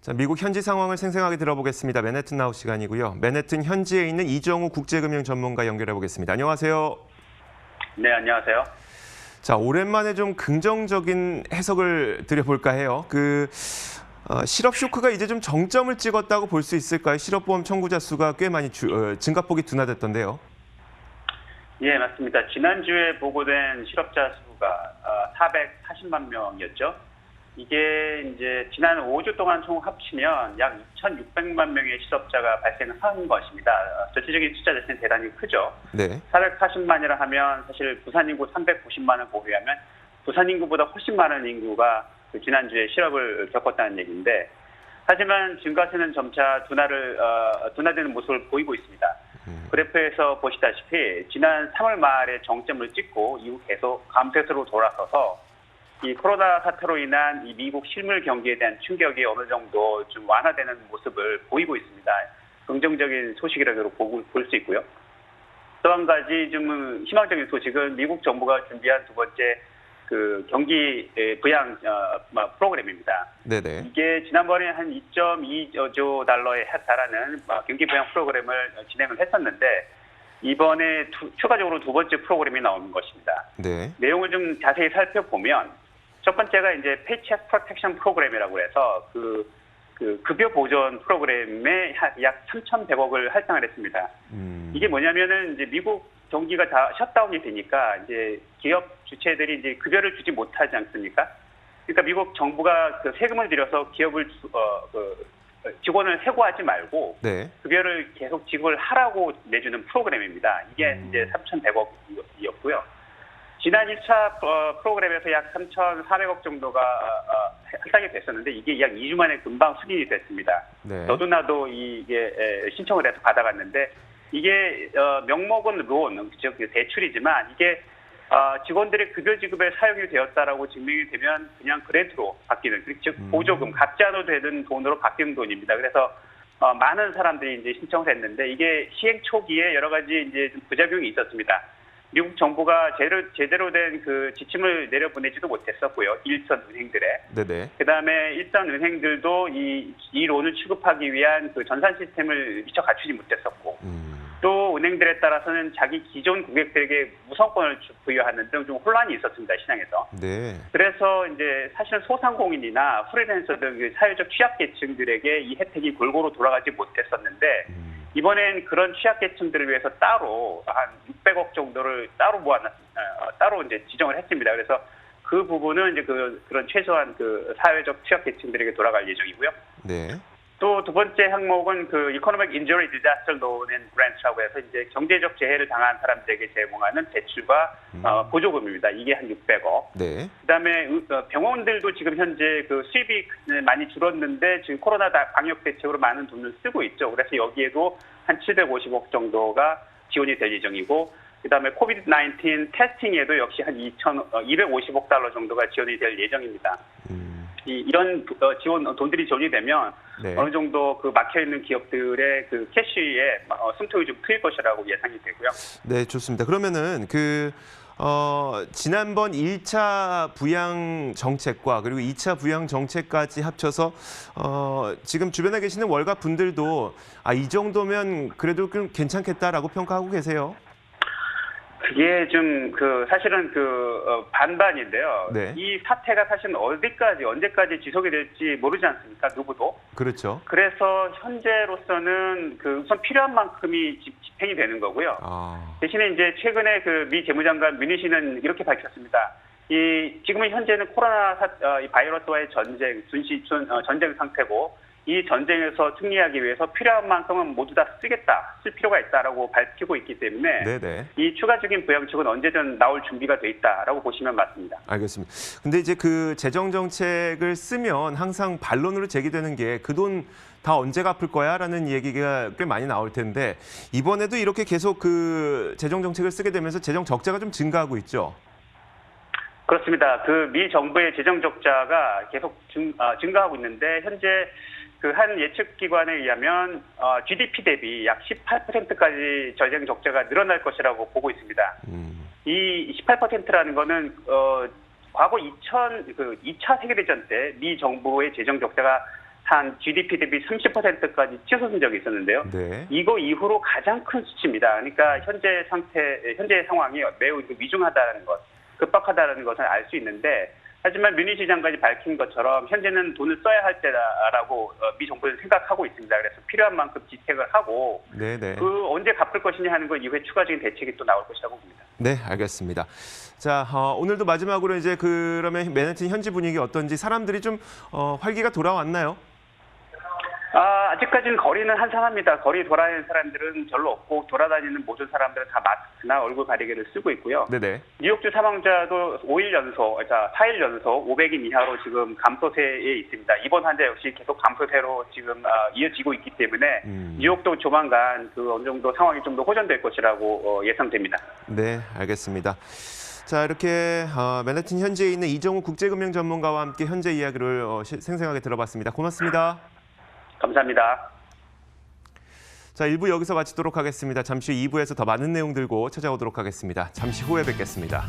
자, 미국 현지 상황을 생생하게 들어보겠습니다. 맨해튼 나우 시간이고요. 맨해튼 현지에 있는 이정우 국제금융 전문가 연결해 보겠습니다. 안녕하세요. 네, 안녕하세요. 자, 오랜만에 좀 긍정적인 해석을 드려볼까 해요. 실업 쇼크가 이제 좀 정점을 찍었다고 볼 수 있을까요? 실업보험 청구자 수가 꽤 많이 증가폭이 둔화됐던데요. 예, 맞습니다. 지난주에 보고된 실업자 수가 440만 명이었죠. 이게 이제 지난 5주 동안 총 합치면 약 2,600만 명의 실업자가 발생한 것입니다. 전체적인 숫자 자체는 대단히 크죠. 네. 440만이라 하면 사실 부산 인구 390만을 고려하면 부산 인구보다 훨씬 많은 인구가 지난주에 실업을 겪었다는 얘기인데, 하지만 증가세는 점차 둔화되는 모습을 보이고 있습니다. 그래프에서 보시다시피 지난 3월 말에 정점을 찍고 이후 계속 감쇄세로 돌아서서 이 코로나 사태로 인한 이 미국 실물 경기에 대한 충격이 어느 정도 좀 완화되는 모습을 보이고 있습니다. 긍정적인 소식이라고 볼 수 있고요. 또 한 가지 좀 희망적인 소식은 미국 정부가 준비한 두 번째 경기 부양 프로그램입니다. 네네. 이게 지난번에 한 2.2조 달러에 달하는 경기 부양 프로그램을 진행을 했었는데, 이번에 추가적으로 두 번째 프로그램이 나오는 것입니다. 네. 내용을 좀 자세히 살펴보면, 첫 번째가 이제 페이체크 프로텍션 프로그램이라고 해서 급여 보전 프로그램에 약 3,100억을 할당을 했습니다. 이게 뭐냐면은 이제 미국 경기가 다 셧다운이 되니까 이제 기업 주체들이 이제 급여를 주지 못하지 않습니까? 그러니까 미국 정부가 세금을 들여서 기업을 직원을 해고하지 말고 네. 급여를 계속 지급을 하라고 내주는 프로그램입니다. 이게 이제 3,100억이었고요. 지난 1차 프로그램에서 약 3,400억 정도가 할당이 됐었는데, 이게 약 2주 만에 금방 승인이 됐습니다. 네. 너도 나도 이게 신청을 해서 받아갔는데, 이게 명목은 론, 즉 대출이지만 이게 직원들의 급여 지급에 사용이 되었다라고 증명이 되면 그냥 그랜트로 바뀌는, 즉 보조금, 갚지 않아도 되는 돈으로 바뀌는 돈입니다. 그래서 많은 사람들이 이제 신청을 했는데, 이게 시행 초기에 여러 가지 이제 좀 부작용이 있었습니다. 미국 정부가 제대로 된 지침을 내려보내지도 못했었고요. 일선 은행들에. 네네. 그다음에 일선 은행들도 이 론을 취급하기 위한 전산 시스템을 미처 갖추지 못했었고, 또 은행들에 따라서는 자기 기존 고객들에게 무상권을 부여하는 등 좀 혼란이 있었습니다, 시장에서. 네. 그래서 이제 사실은 소상공인이나 프리랜서 등 사회적 취약계층들에게 이 혜택이 골고루 돌아가지 못했었는데, 이번엔 그런 취약계층들을 위해서 따로 한 600억 정도를 따로 이제 지정을 했습니다. 그래서 그 부분은 이제 그런 최소한 사회적 취약계층들에게 돌아갈 예정이고요. 네. 또 두 번째 항목은 Economic Injury Disaster Loan and Grant라고 해서 이제 경제적 재해를 당한 사람들에게 제공하는 대출과 보조금입니다. 이게 한 600억. 네. 그다음에 병원들도 지금 현재 수입이 많이 줄었는데 지금 코로나 방역 대책으로 많은 돈을 쓰고 있죠. 그래서 여기에도 한 750억 정도가 지원이 될 예정이고, 그다음에 코비드-19 테스팅에도 역시 한 250억 달러 정도가 지원이 될 예정입니다. 이런 돈들이 지원이 되면 네. 어느 정도 막혀있는 기업들의 캐시에 숨통이 좀 트일 것이라고 예상이 되고요. 네, 좋습니다. 그러면은 지난번 1차 부양 정책과 그리고 2차 부양 정책까지 합쳐서 지금 주변에 계시는 월가 분들도 이 정도면 그래도 좀 괜찮겠다라고 평가하고 계세요? 그게 좀 사실은 반반인데요. 네. 이 사태가 사실은 언제까지 지속이 될지 모르지 않습니까? 누구도. 그렇죠. 그래서 현재로서는 우선 필요한 만큼이 집행이 되는 거고요. 대신에 이제 최근에 미 재무장관 뮤니시는 이렇게 밝혔습니다. 지금은 현재는 코로나 바이러스와의 전쟁 상태고, 이 전쟁에서 승리하기 위해서 필요한 만큼은 모두 다 쓸 필요가 있다라고 밝히고 있기 때문에 네네. 이 추가적인 부양책은 언제든 나올 준비가 돼 있다라고 보시면 맞습니다. 알겠습니다. 근데 이제 재정 정책을 쓰면 항상 반론으로 제기되는 게 그 돈 다 언제 갚을 거야라는 얘기가 꽤 많이 나올 텐데, 이번에도 이렇게 계속 재정 정책을 쓰게 되면서 재정 적자가 좀 증가하고 있죠. 그렇습니다. 미 정부의 재정 적자가 계속 증가하고 있는데, 현재 한 예측 기관에 의하면 GDP 대비 약 18%까지 재정 적자가 늘어날 것이라고 보고 있습니다. 이 18%라는 거는 과거 2차 세계대전 때 미 정부의 재정 적자가 한 GDP 대비 30%까지 치솟은 적이 있었는데요. 네. 이거 이후로 가장 큰 수치입니다. 그러니까 현재 상황이 매우 위중하다는 것, 급박하다는 것을 알 수 있는데, 하지만 뮤니 시장까지 밝힌 것처럼 현재는 돈을 써야 할 때라고 미 정부는 생각하고 있습니다. 그래서 필요한 만큼 지책을 하고 네네. 그 언제 갚을 것이냐 하는 건 이후에 추가적인 대책이 또 나올 것이라고 봅니다. 네, 알겠습니다. 자, 오늘도 마지막으로 이제 그러면 맨해튼 현지 분위기 어떤지 사람들이 좀 활기가 돌아왔나요? 아직까지는 거리는 한산합니다. 거리 돌아다니는 사람들은 별로 없고 돌아다니는 모든 사람들은 다 마스크나 얼굴 가리개를 쓰고 있고요. 네네. 뉴욕주 사망자도 4일 연속 500인 이하로 지금 감소세에 있습니다. 이번 환자 역시 계속 감소세로 지금 이어지고 있기 때문에 뉴욕도 조만간 그 어느 정도 상황이 좀 더 호전될 것이라고 예상됩니다. 네, 알겠습니다. 자, 이렇게 맨해튼 현지에 있는 이정우 국제금융 전문가와 함께 현재 이야기를 생생하게 들어봤습니다. 고맙습니다. 감사합니다. 자, 1부 여기서 마치도록 하겠습니다. 잠시 후 2부에서 더 많은 내용 들고 찾아오도록 하겠습니다. 잠시 후에 뵙겠습니다.